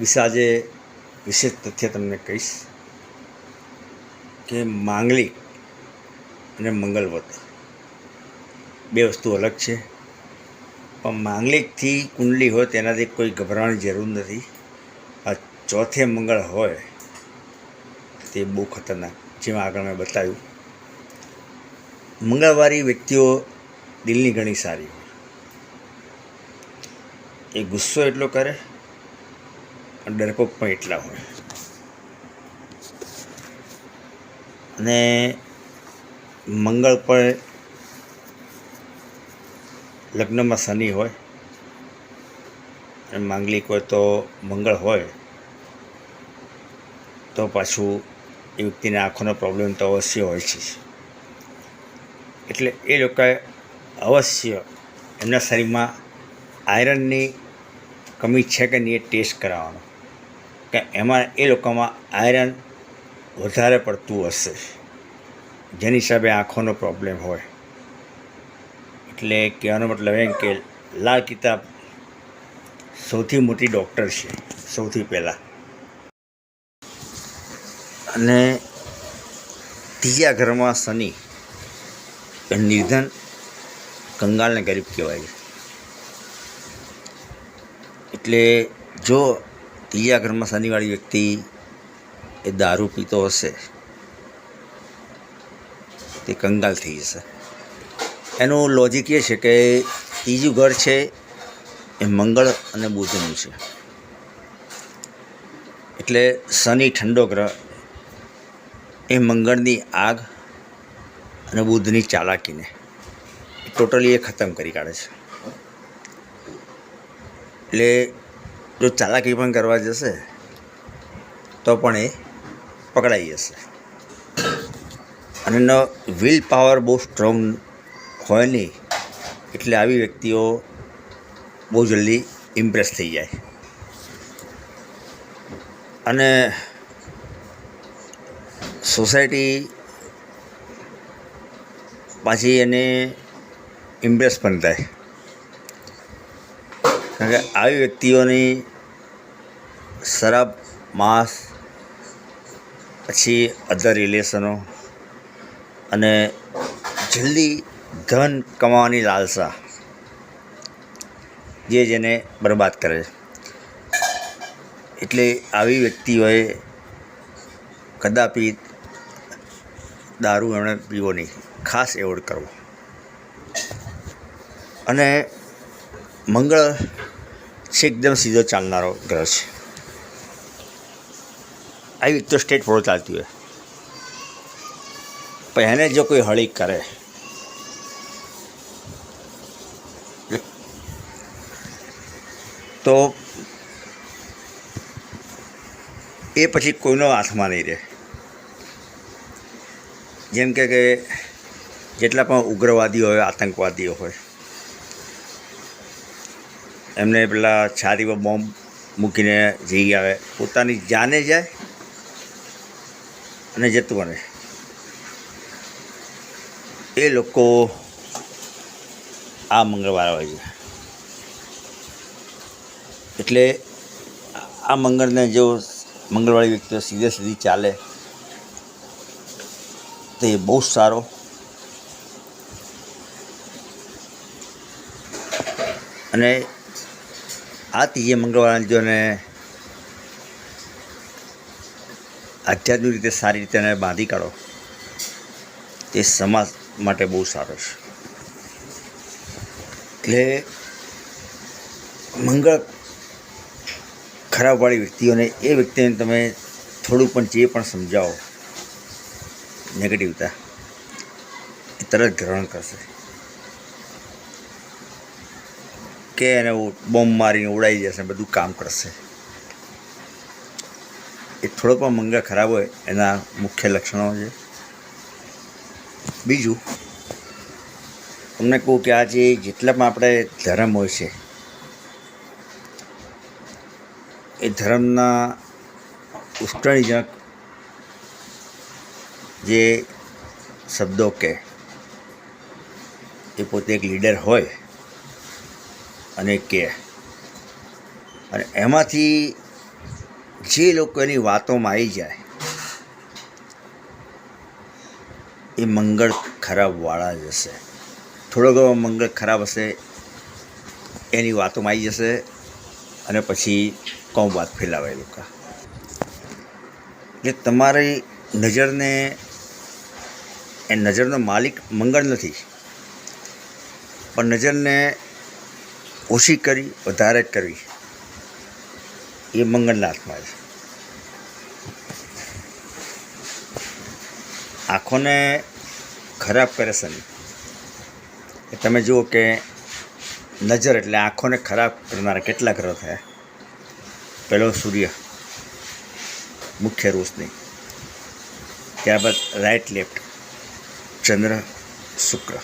વિશે આજે વિશેષ તથ્ય તમને કહીશ કે માંગલિક અને મંગલવત બે વસ્તુ અલગ છે. પણ માંગલિકથી કુંડલી હોય તેનાથી કોઈ ગભરાવાની જરૂર નથી. આ ચોથે મંગળ હોય તે બહુ ખતરનાક, જેમાં આગળ મેં બતાવ્યું. મંગળવારી વ્યક્તિઓ દિલની ઘણી સારી હોય. એ ગુસ્સો એટલો કરે અને ડરપોક પણ એટલા હોય. અને મંગળ પર લગ્નમાં શનિ હોય અને માંગલિક હોય તો મંગળ હોય તો પાછું એ વ્યક્તિને આંખોનો પ્રોબ્લેમ તો અવશ્ય હોય છે. એટલે એ લોકોએ અવશ્ય એમના શરીરમાં આયરનની કમી છે કે નહીં એ ટેસ્ટ કરાવવાનો, કે એમાં એ લોકોમાં આયરન વધારે પડતું હશે, જેની હિસાબે આંખોનો પ્રોબ્લેમ હોય. એટલે કહેવાનો મતલબ એમ કે લાલ કિતાબ સૌથી મોટી ડૉક્ટર છે સૌથી પહેલાં. અને ત્રીજા ઘરમાં શનિ એ નિર્ધન, કંગાળને ગરીબ કહેવાય છે. એટલે જો ત્રીજા ઘરમાં શનિવાળી વ્યક્તિ એ દારૂ પીતો હશે તે કંગાળ થઈ જશે. એનું લોજિક એ છે કે ત્રીજું ઘર છે એ મંગળ અને બુધનું છે. એટલે શનિ ઠંડો ગ્રહ એ મંગળની આગ અને બુધની ચાલાકીને ટોટલી એ ખતમ કરી કાઢે છે. એટલે જો ચાલાકી પણ કરવા જશે તો પણ એ પકડાઈ જશે. અને એનો વિલ પાવર બહુ સ્ટ્રોંગ હોય નહીં, એટલે આવી વ્યક્તિઓ બહુ જલ્દી ઇમ્પ્રેસ થઈ જાય. અને સોસાયટી પાછી એને ઇમ્પ્રેસ પણ થાય, કારણ કે આવી વ્યક્તિઓની શરાબ, માંસ, પછી અધર રિલેશનો અને જલ્દી ધન કમાવાની લાલસા જેને બરબાદ કરે છે. એટલે આવી વ્યક્તિઓએ કદાપી દારૂ એમણે પીવો નહીં, ખાસ એવોર્ડ કરવો. અને મંગળ છે એકદમ સીધો ચાલનારો ગ્રહ છે. આવી વ્યક્તિઓ સ્ટેટ ફોરવર્ડ ચાલતી હોય, પણ એને જો કોઈ હળી કરે તો એ પછી કોઈનો હાથમાં નહીં રહે. જેમ કે જેટલા પણ ઉગ્રવાદીઓ હોય, આતંકવાદીઓ હોય, એમને પેલા છાતી પર બોમ્બ મૂકીને જઈ આવે, પોતાની જાને જાય અને જતું બને. એ લોકો આ મંગળવાર હોય છે. એટલે આ મંગળને જો મંગળવાળી વ્યક્તિઓ સીધે સીધી ચાલે તો એ બહુ સારો. અને આ ત્રીજે મંગળવાર જોને આધ્યાત્મિક રીતે સારી રીતે એને બાંધી કાઢો તે સમાજ માટે બહુ સારો છે. એટલે મંગળ ખરાબવાળી વ્યક્તિઓને, એ વ્યક્તિને તમે થોડું પણ જે પણ સમજાવો નેગેટિવતા, એ તરત ગ્રહણ કરશે. કે એને બોમ્બ મારીને ઉડાવી જશે, બધું કામ કરશે. એ થોડો પણ મંગળ ખરાબ હોય એના મુખ્ય લક્ષણો છે. બીજું તમને કહું કે આ જેટલા પણ આપણે ધર્મ હોય છે, એ ધર્મના ઉષ્ટણીજનક જે શબ્દો કહે, એ પોતે એક લીડર હોય અને કહે, અને એમાંથી જે લોકો એની વાતોમાં આવી જાય એ મંગળ ખરાબવાળા જ હશે. થોડો ઘણો મંગળ ખરાબ હશે, એની વાતોમાં આવી જશે અને પછી કોમ વાત ફેલાવે એ લોકો. એટલે તમારી નજરને, એ નજરનો માલિક મંગળ નથી, પણ નજરને ઓછી કરી વધારે કરવી એ મંગળના હાથમાં છે. આંખોને ખરાબ કરે શનિ. તમે જુઓ કે નજર એટલે આંખોને ખરાબ કરનારા કેટલા ગ્રહ થયા. પહેલો સૂર્ય, મુખ્ય રોશની, ત્યારબાદ રાઈટ લેફ્ટ ચંદ્ર, શુક્ર,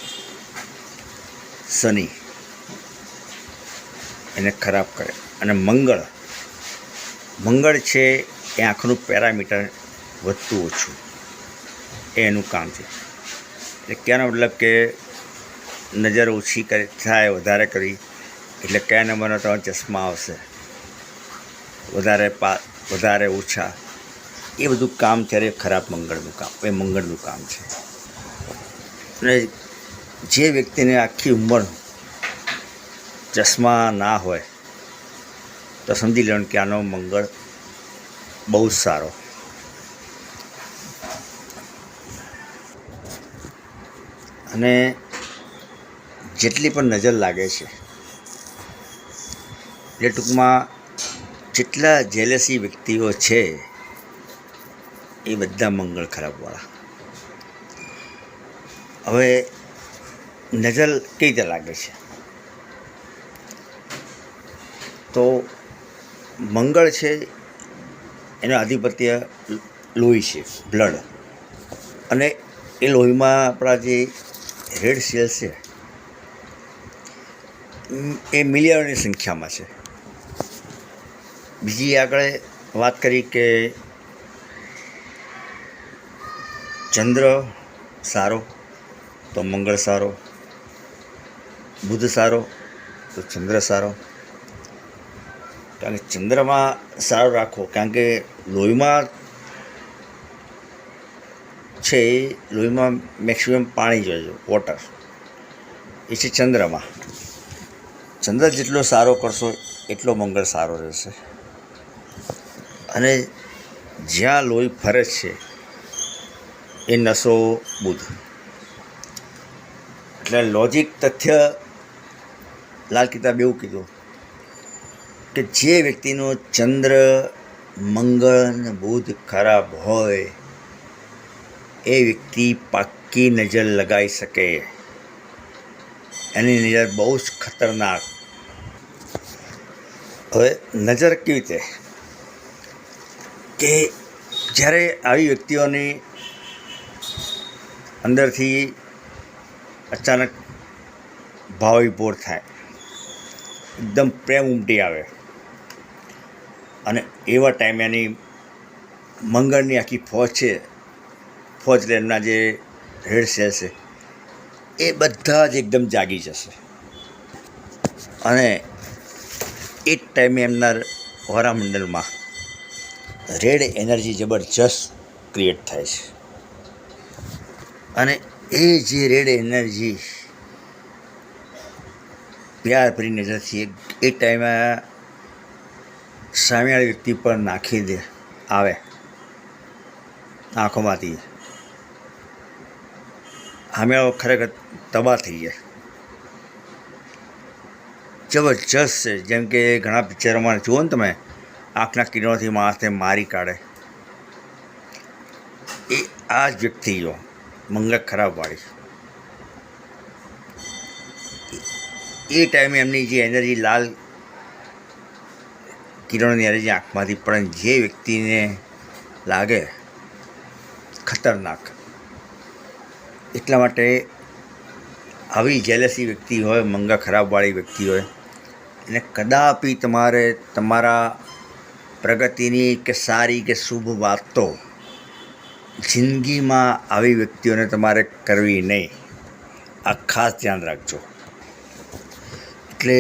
શનિ એને ખરાબ કરે. અને મંગળ છે એ આંખનું પેરામીટર વધતું ઓછું એ એનું કામ છે. એટલે કહેવાનો મતલબ કે નજર ઓછી થાય વધારે કરી એટલે કયા નંબરનો તમારો ચશ્મા આવશે, વધારે ઓછા, એ બધું કામ ત્યારે ખરાબ મંગળનું કામ, એ મંગળનું કામ છે. અને જે વ્યક્તિને આખી ઉંમર ચશ્મા ના હોય તો સમજી લેવાનું કે આનો મંગળ બહુ જ સારો. અને જેટલી પણ નજર લાગે છે એ ટૂંકમાં જેટલા જેલેસી વ્યક્તિઓ છે એ બધા મંગળ ખરાબવાળા. હવે નજર કઈ રીતે લાગે છે? તો મંગળ છે એનો આધિપત્ય લોહી છે, બ્લડ. અને એ લોહીમાં આપણા જે રેડ સેલ્સ છે એ મિલિયનની સંખ્યામાં છે. બીજી આગળ વાત કરી કે ચંદ્ર સારો તો મંગળ સારો, બુધ સારો તો ચંદ્ર સારો. કારણ કે ચંદ્રમાં સારો રાખવો, કારણ કે લોહીમાં છે એ લોહીમાં મેક્સિમમ પાણી જોઈએ, વોટર, એ છે ચંદ્રમાં. ચંદ્ર જેટલો સારો કરશો એટલો મંગળ સારો રહેશે. અને જ્યાં લોહી ફરે છે એ નસો બુધ. એટલે લોજિક તથ્ય લાલ કિતાબ એવું કીધું કે જે વ્યક્તિનો ચંદ્ર, મંગળ અને બુધ ખરાબ હોય એ વ્યક્તિ પાક્કી નજર લગાવી શકે. એની નજર બહુ જ ખતરનાક. હવે નજર કેવી રીતે કે જ્યારે આવી વ્યક્તિઓની અંદરથી અચાનક ભાવ વિભોર થાય, એકદમ પ્રેમ ઉમટી આવે, અને એવા ટાઈમે એની મંગળની આખી ફોજ છે, ફોજ એટલે એમના જે રેડ સેલ છે એ બધા જ એકદમ જાગી જશે. અને એ જ ટાઈમે એમના વારામંડળમાં રેડ એનર્જી જબરજસ્ત ક્રિએટ થાય છે. અને એ જે રેડ એનર્જી પ્યાર ભરી નજરથી એ ટાઈમે સામેવાળી વ્યક્તિ પર નાખી દે આવે આંખોમાંથી, સામેવાળો ખરેખર તબાહ થઈ જાય. જબરજસ્ત છે. જેમ કે ઘણા પિક્ચરોમાં જુઓ ને તમે, આંખના કિરણોથી માણસને મારી કાઢે. એ આ જ વ્યક્તિઓ મંગળ ખરાબવાળી, એ ટાઈમે એમની જે એનર્જી, લાલ કિરણોની એનર્જી આંખમાંથી પણ જે વ્યક્તિને લાગે ખતરનાક. એટલા માટે આવી જેલેસી વ્યક્તિ હોય, મંગળ ખરાબવાળી વ્યક્તિ હોય, એને કદાપી તમારે તમારા પ્રગતિની કે સારી કે શુભ વાતો જિંદગીમાં આવી વ્યક્તિઓને તમારે કરવી નહીં. આ ખાસ ધ્યાન રાખજો. એટલે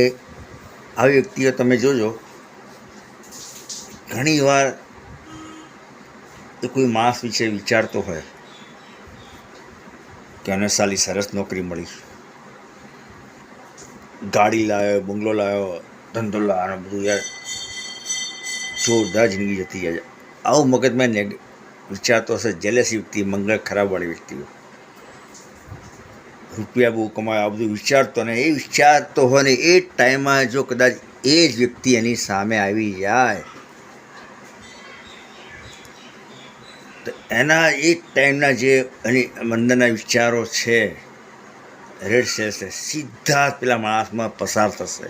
આવી વ્યક્તિઓ તમે જોજો ઘણીવાર એ કોઈ માણસ વિશે વિચારતો હોય કે એને સાલી સરસ નોકરી મળી, ગાડી લાવ્યો, બંગલો લાવ્યો, ધંધો લાવ્યો, બધું યાર જોરદાર જિંદગી જતી જાય, આવું મગજમાં વિચારતો હશે જેલેસી વ્યક્તિ, મંગળ ખરાબવાળી વ્યક્તિઓ. રૂપિયા બહુ કમાય આ બધું વિચારતો, ને એ વિચારતો હોય ને એ ટાઈમમાં જો કદાચ એ જ વ્યક્તિ એની સામે આવી જાય તો એના એ ટાઈમના જે એની અંદરના વિચારો છે રેડ સેલ્સ સીધા જ પેલા માણસમાં પસાર થશે.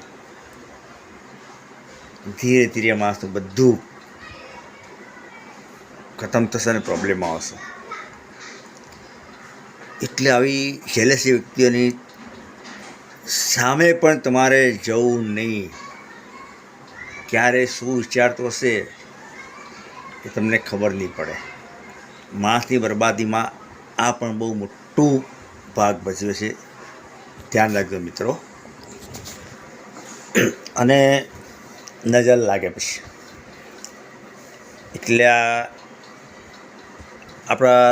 ધીરે ધીરે માણસનું બધું ખતમ થશે અને પ્રોબ્લેમ આવશે. એટલે આવી જેલેસી વ્યક્તિઓની સામે પણ તમારે જવું નહીં. ક્યારે શું વિચારતો હશે એ તમને ખબર નહીં પડે. માણસની બરબાદીમાં આ પણ બહુ મોટું ભાગ ભજવે છે, ધ્યાન રાખજો મિત્રો. અને નજર લાગે પછી એટલે આપણા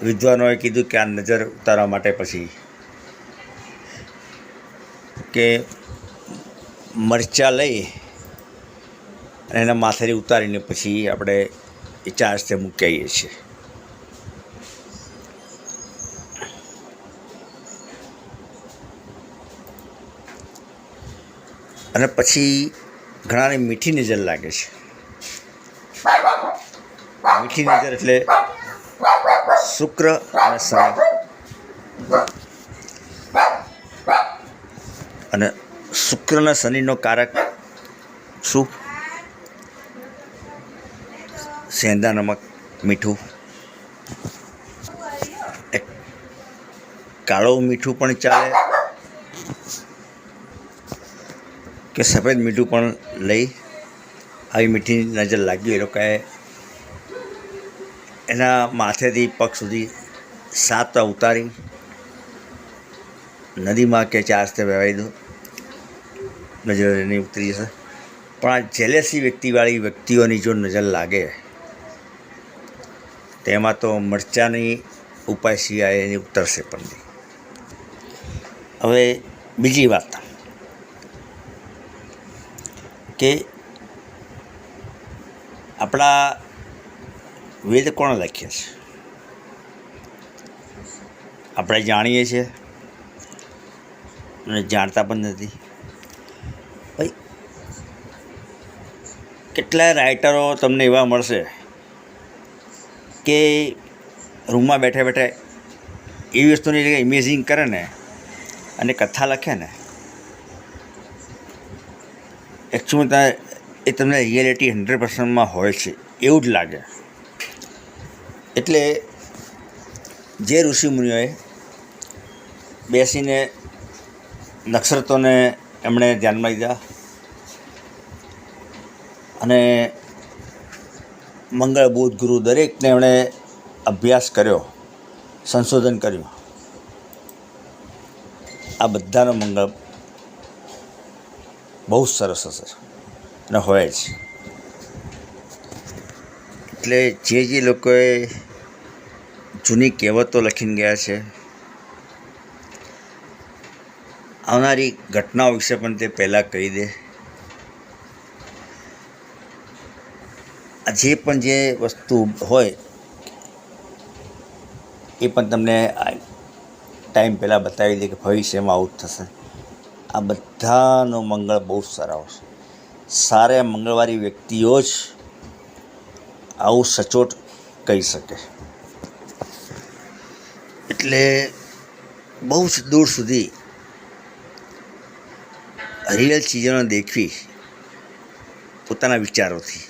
વિદ્વાનોએ કીધું કે આ નજર ઉતારવા માટે પછી કે મરચાં લઈ અને એના માથેથી ઉતારીને પછી આપણે એ ચાર્જથી મૂકી આવીએ છીએ. અને પછી ઘણાને મીઠી નજર લાગે છે. મીઠી નજર એટલે શુક્ર અને શનિ. અને શુક્ર અને શનિનો કારક શું? સેંધા નમક, મીઠું. કાળું મીઠું પણ ચાલે કે સફેદ મીઠું પણ લઈ આવી મીઠી નજર લાગી એ લોકોએ એના માથેથી પગ સુધી 7 વાર ઉતારી નદીમાં કે ચાર્જથી વહેવાઈ દો, નજર એની ઉતરી જશે. પણ આ જેલેસી વ્યક્તિવાળી વ્યક્તિઓની જો નજર લાગે તેમાં તો મરચાંની ઉપાય સિવાય એની ઉતરશે પણ નહીં. હવે બીજી વાત કે આપણા વેદ કોણે લખ્યા છે? આપણે જાણીએ છીએ અને જાણતા પણ નથી. ભાઈ કેટલાય રાઇટરો તમને એવા મળશે કે રૂમમાં બેઠા બેઠા એવી વસ્તુની જગ્યાએ ઇમેજિંગ કરે ને અને કથા લખે ને એકચ્યુઅલી એ તમને રિયાલિટી 100%માં હોય છે એવું જ લાગે. એટલે જે ઋષિમુનિઓએ બેસીને નક્ષત્રોને એમણે ધ્યાનમાં લીધા અને મંગળ, બુધ, ગુરુ દરેકને એમણે અભ્યાસ કર્યો, સંશોધન કર્યું. આ બધાનો મંગળ બહુ સરસ હશે અને હોય જ. એટલે જે લોકોએ જૂની કહેવતો લખીને ગયા છે, આવનારી ઘટનાઓ વિશે પણ તે પહેલાં કહી દે. જે પણ જે વસ્તુ હોય એ પણ તમને ટાઈમ પહેલાં બતાવી દે કે ભવિષ્યમાં આવું જ થશે. આ બધાનો મંગળ બહુ સારા આવશે. સારા મંગળવાળી વ્યક્તિઓ જ આવું સચોટ કહી શકે. એટલે બહુ જ દૂર સુધી રિયલ ચીજોને દેખવી પોતાના વિચારોથી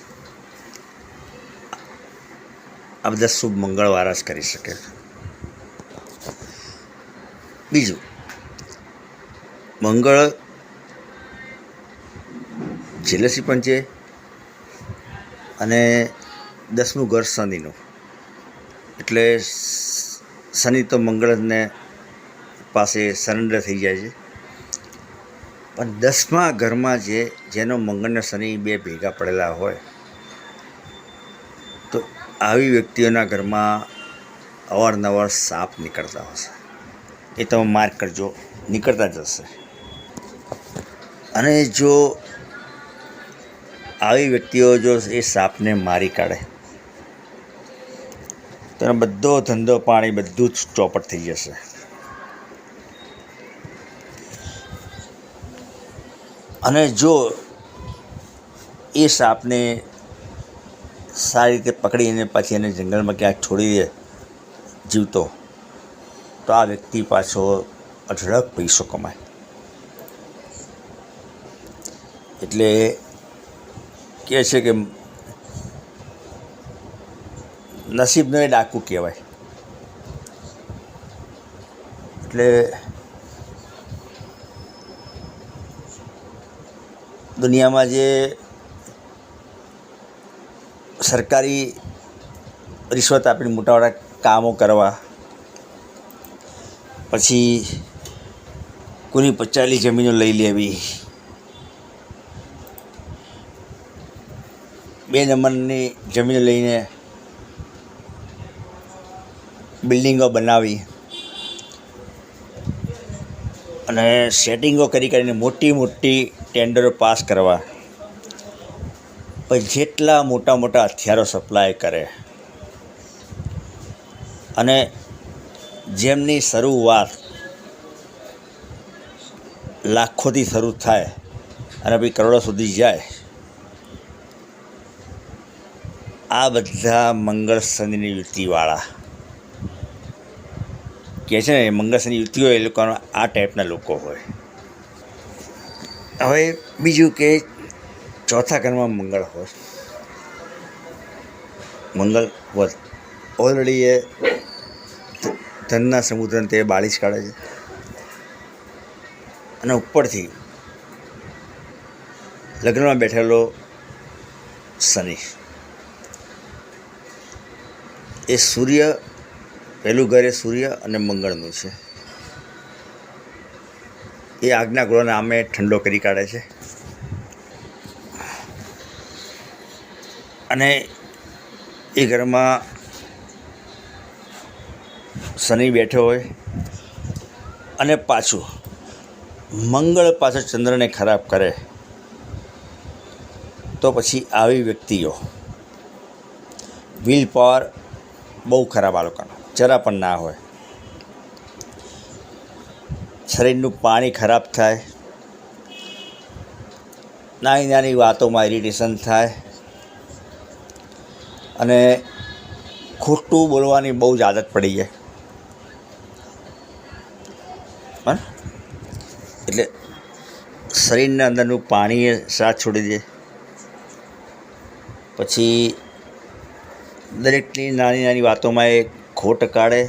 આ બધા શુભ મંગળવાળા જ કરી શકે. બીજું, મંગળ જેલસી પણ છે અને 10મું ઘર શનિનું. એટલે શનિ તો મંગળને પાસે સરેન્ડર થઈ જાય છે. પણ 10મા ઘરમાં જેનો મંગળ અને શનિ બે ભેગા પડેલા હોય આવી વ્યક્તિઓના ઘરમાં અવારનવાર સાપ નીકળતા હશે. એ તમે માર્ક કરજો, નીકળતા જ હશે. અને જો આવી વ્યક્તિઓ જો એ સાપને મારી કાઢે તો એનો બધો ધંધો પાણી બધું જ ચોપટ થઈ જશે. અને જો એ સાપને સારી રીતે પકડીને પછી એને જંગલમાં ક્યાંક છોડી દે જીવતો, તો આ વ્યક્તિ પાછો અઢળક પૈસો કમાય. એટલે કહે છે કે નસીબનો એ ડાકુ કહેવાય. એટલે દુનિયામાં જે સરકારી રિશ્વત આપીને મોટા કામો કરવા, પછી કોઈની પચાયેલી જમીનો લઈ લેવી, 2 નંબરની જમીન લઈને બિલ્ડિંગો બનાવી અને સેટિંગો કરીને મોટી મોટી ટેન્ડરો પાસ કરવા, પછી જેટલા મોટા મોટા હથિયારો સપ્લાય કરે અને જેમની શરૂઆત લાખોથી શરૂ થાય અને પછી કરોડો સુધી જાય, આ બધા મંગળ શનિની યુતિવાળા કહે છે ને, મંગળ શનિ યુતિ હોય એ લોકોના આ ટાઈપના લોકો હોય. હવે બીજું કે ચોથા ઘરમાં મંગળ હોય, મંગળ ઓલરેડી એ ધનના સમુદ્રને તે બાળી જ કાઢે છે. અને ઉપરથી લગ્નમાં બેઠેલો શનિ, એ સૂર્ય, પહેલું ઘર એ સૂર્ય અને મંગળનું છે. એ આગના ગોળાને આમે ઠંડો કરી કાઢે છે. અને એ ઘરમાં શનિ બેઠો હોય અને પાછું મંગળ પાછળ ચંદ્રને ખરાબ કરે, તો પછી આવી વ્યક્તિઓ વિલ પાવર બહુ ખરાબ આ લોકોનો જરા પણ ના હોય. શરીરનું પાણી ખરાબ થાય, નાની નાની વાતોમાં ઇરિટેશન થાય અને ખોટું બોલવાની બહુ જ આદત પડી જાય. એટલે શરીરના અંદરનું પાણી એ સાથ છોડી દે. પછી દરેકની નાની નાની વાતોમાં એ ખોટ કાઢે.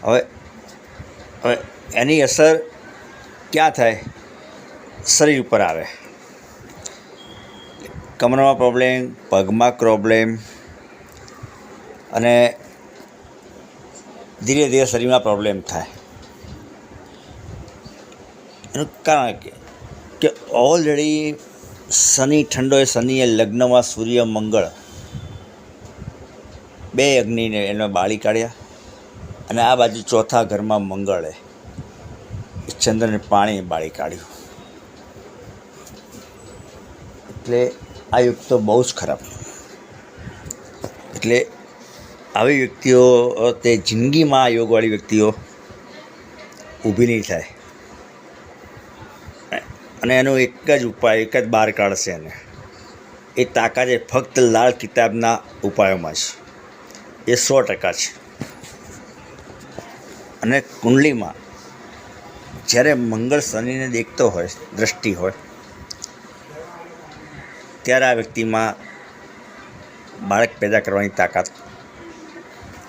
હવે એની અસર ક્યાં થાય? શરીર ઉપર આવે. કમરમાં પ્રોબ્લેમ, પગમાં પ્રોબ્લેમ અને ધીરે ધીરે શરીરમાં પ્રોબ્લેમ થાય. એનું કારણ કે ઓલરેડી શનિ ઠંડો એ શનિએ લગ્નમાં સૂર્ય મંગળ 2 અગ્નિને એને બાળી કાઢ્યા. અને આ બાજુ ચોથા ઘરમાં મંગળે એ ચંદ્રને પાણી બાળી કાઢ્યું. એટલે આ યુગ તો બહુ જ ખરાબ. એટલે આવી વ્યક્તિઓ તે જિંદગીમાં આ યોગવાળી વ્યક્તિઓ ઊભી નહીં થાય. અને એનો એક જ ઉપાય, એક જ બહાર કાઢશે એને. એ તાકાત એ ફક્ત લાલ કિતાબના ઉપાયોમાં છે. એ 100% છે. અને કુંડલીમાં જ્યારે મંગળ શનિને દેખતો હોય, દ્રષ્ટિ હોય, ત્યારે આ વ્યક્તિમાં બાળક પેદા કરવાની તાકાત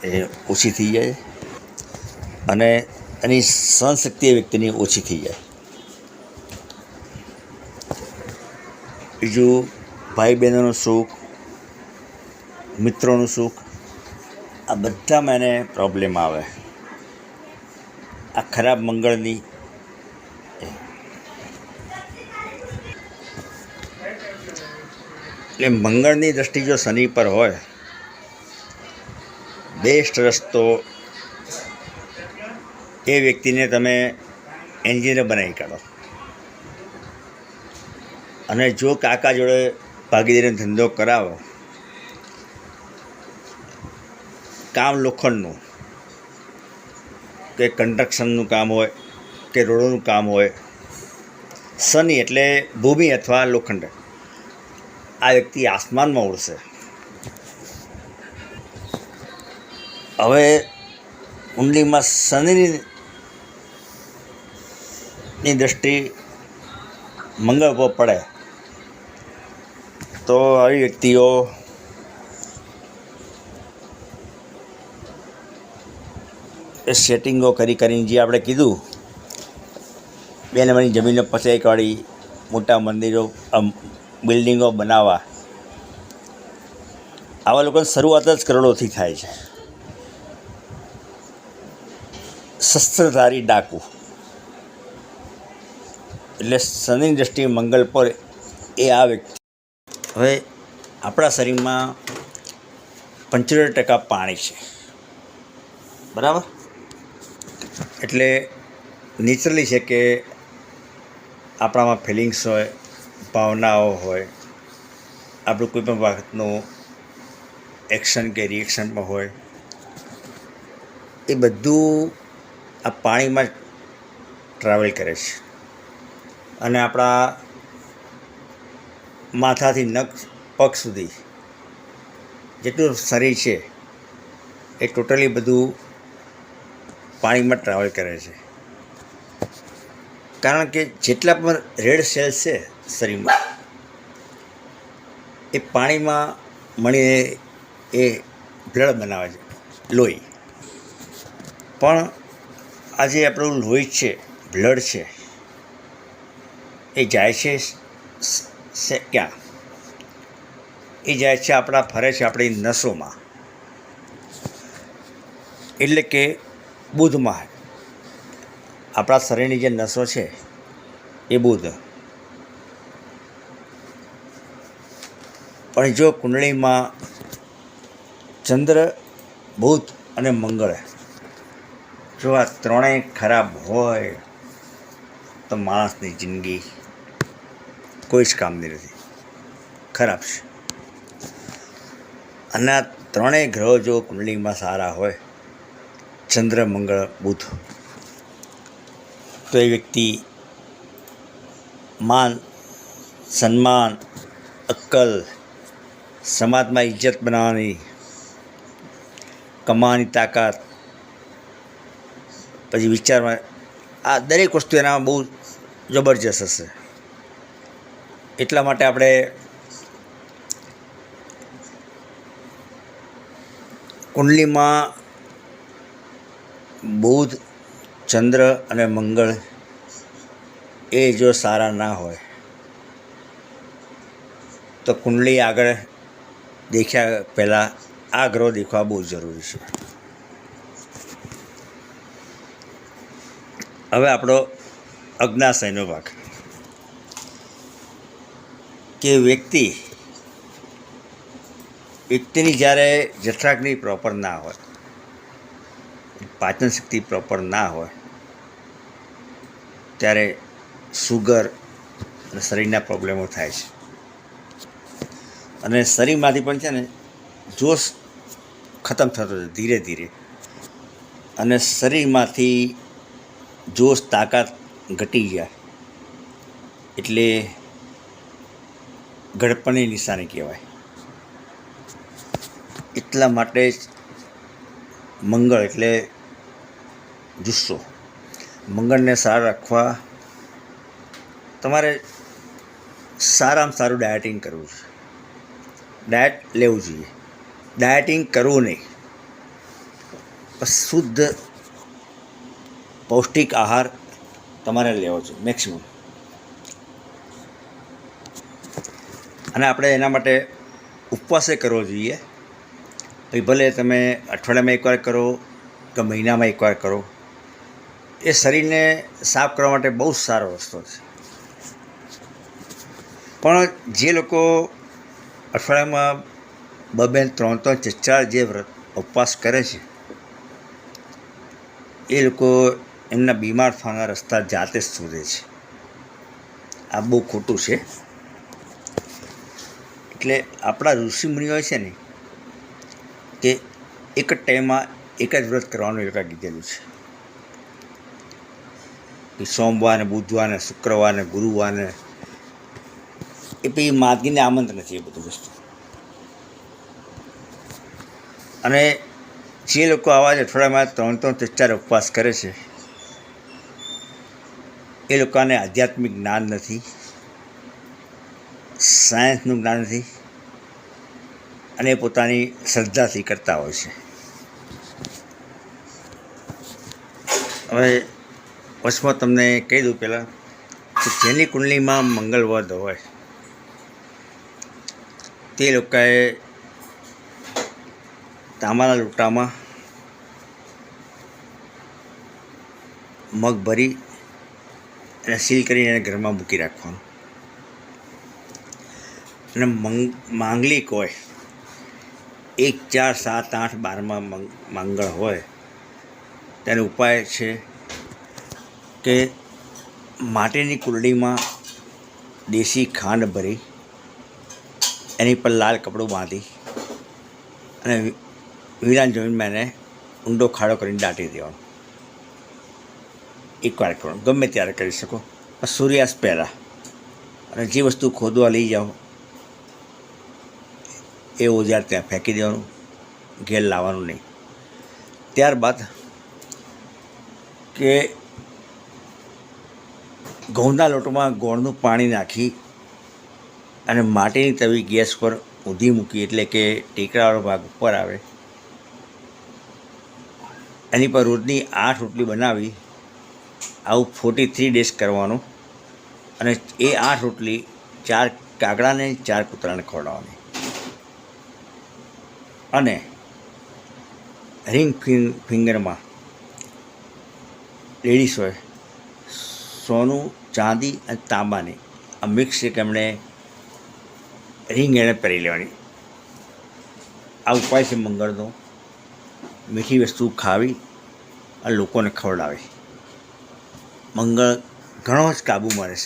એ ઓછી થઈ જાય અને એની સહનશક્તિ એ વ્યક્તિની ઓછી થઈ જાય. બીજું, ભાઈ બહેનોનું સુખ, મિત્રોનું સુખ, આ બધામાં એને પ્રોબ્લેમ આવે. આ ખરાબ મંગળની એટલે મંગળની દૃષ્ટિ જો શનિ પર હોય, બેસ્ટ રસ્તો એ વ્યક્તિને તમે એન્જિનિયર બનાવી કાઢો. અને જો કાકા જોડે ભાગીદારીનો ધંધો કરાવો, કામ લોખંડનું કે કન્સ્ટ્રક્શનનું કામ હોય કે રોડોનું કામ હોય, શનિ એટલે ભૂમિ અથવા લોખંડ, આ વ્યક્તિ આસમાનમાં ઉડશે. હવે કુંડલીમાં શનિની દૃષ્ટિ મંગળ પર પડે તો આવી વ્યક્તિઓ સેટિંગો કરીને જે આપણે કીધું, 2 નંબરની જમીનો પચાવીવાળી મોટા મંદિરો, બિલ્ડિંગો બનાવવા, આવા લોકોની શરૂઆત જ કરોડોથી થાય છે. શસ્ત્રધારી ડાકુ એટલે શનિની દૃષ્ટિએ મંગળ પર એ આ વ્યક્તિ. હવે આપણા શરીરમાં 75% પાણી છે, બરાબર? એટલે નેચરલી છે કે આપણામાં ફિલિંગ્સ હોય, ભાવનાઓ હોય, આપણું કોઈ પણ વખતનું એક્શન કે રિએક્શનમાં હોય, એ બધું આ પાણીમાં ટ્રાવેલ કરે છે. અને આપણા માથાથી નખ પગ સુધી જેટલું શરીર છે એ ટોટલી બધું પાણીમાં ટ્રાવેલ કરે છે. કારણ કે જેટલા પણ રેડ સેલ્સ છે શરીરમાં, એ પાણીમાં મળીને એ બ્લડ બનાવે છે, લોહી. પણ આજે આપણું લોહી છે, બ્લડ છે, એ જાય છે ક્યાં? એ જાય છે ફરે છે આપણી નસોમાં, એટલે કે બુધમાં. આપણા શરીરની જે નસો છે એ બુધ. પણ જો કુંડળીમાં ચંદ્ર, બુધ અને મંગળ જો આ ત્રણેય ખરાબ હોય તો માણસની જિંદગી કોઈ જ કામની નથી, ખરાબ છે. અને આ ત્રણેય ગ્રહો જો કુંડલીમાં સારા હોય, ચંદ્ર, મંગળ, બુધ, તો એ વ્યક્તિ માન, સન્માન, અક્કલ, સમાજમાં ઇજ્જત બનાવવાની, કમાવાની તાકાત, પછી વિચારમાં, આ દરેક વસ્તુ એનામાં બહુ જબરજસ્ત હશે. એટલા માટે આપણે કુંડલીમાં બુધ, ચંદ્ર અને મંગળ એ જો સારા ના હોય તો કુંડલી આગળ દેખ્યા પહેલાં આ ગ્રહો દેખવા બહુ જરૂરી છે. હવે આપણો અગ્નાશયનો ભાગ, કે વ્યક્તિની જ્યારે જઠરાગ્નિ પ્રોપર ના હોય, પાચન શક્તિ પ્રોપર ના હોય, ત્યારે સુગર અને શરીરના પ્રોબ્લેમો થાય છે. અને શરીરમાંથી પણ છે ને જોશ ખતમ થતો છે ધીરે ધીરે, અને શરીરમાંથી જોશ, તાકાત ઘટી જાય એટલે ગળપણની નિશાની કહેવાય. એટલા માટે જ મંગળ એટલે જુસ્સો. મંગળને સારા રાખવા તમારે સારામાં સારું ડાયટિંગ કરવું છે, ડાયટ લેવું જોઈએ. ડાયટિંગ કરવું નહીં, શુદ્ધ પૌષ્ટિક આહાર તમારે લેવો છે મેક્સિમમ. અને આપણે એના માટે ઉપવાસે કરવો જોઈએ. પછી ભલે તમે અઠવાડિયામાં એકવાર કરો કે મહિનામાં એકવાર કરો, એ શરીરને સાફ કરવા માટે બહુ સારો રસ્તો છે. પણ જે લોકો અઠવાડિયામાં 2-2, 3-3, 4 જે વ્રત ઉપવાસ કરે છે એ લોકો એમના બીમાર થવાના રસ્તા જાતે જ શોધે છે. આ બહુ ખોટું છે. એટલે આપણા ઋષિમુનિઓ છે ને કે એક જ ટાઈમમાં એક જ વ્રત કરવાનું એ લોકોએ કીધેલું છે કે સોમવારને, બુધવારને, શુક્રવારને, ગુરુવારને. એ પછી માદગીને આમંત્રણ નથી એ બધું વસ્તુ. અને જે લોકો આવા જ અઠવાડિયામાં 3-3, 4 ઉપવાસ કરે છે એ લોકોને આધ્યાત્મિક જ્ઞાન નથી, સાયન્સનું જ્ઞાન નથી, અને પોતાની શ્રદ્ધાથી કરતા હોય છે. હવે વચમાં તમને કહી દઉં પહેલાં કે જેની કુંડલીમાં મંગળ વધ હોય તે લોકોએ તાંબાના લોટામાં મગ ભરી અને સીલ કરીને એને ઘરમાં મૂકી રાખવાનું. અને માંગલિક હોય 1, 4, 7, 8, 12માં મંગળ હોય તેનો ઉપાય છે કે માટીની કુંડળીમાં દેશી ખાંડ ભરી એની પર લાલ કપડું બાંધી અને વિરાન જમીનમાં એને ઊંડો ખાડો કરીને દાટી દેવાનો. એકવાર કરવાનું, ગમે ત્યારે કરી શકો, સૂર્યાસ્ત પહેલાં. અને જે વસ્તુ ખોદવા લઈ જાઓ એ ઓજાર ત્યાં ફેંકી દેવાનું, ઘેર લાવવાનું નહીં. ત્યારબાદ કે ઘઉંના લોટમાં ગોળનું પાણી નાખી અને માટીની તવી ગેસ પર ઊંધી મૂકી, એટલે કે ટેકરાવાળો ભાગ ઉપર આવે, એની પર રોજની 8 રોટલી બનાવી આવું 43 ડેઝ કરવાનું. અને એ 8 રોટલી 4 કાગડાને 4 કૂતરાને ખવડાવવાની. અને રિંગ ફિંગરમાં લેડીઝ હોય સોનું, ચાંદી અને તાંબાની આ મિક્સ એક એમણે રિંગ એણે પહેરી લેવાની. આ ઉપાય છે મંગળનો. મીઠી વસ્તુ ખાવી અને લોકોને ખવડાવી. મંગળ ઘણો જ કાબૂમાં રહેશે.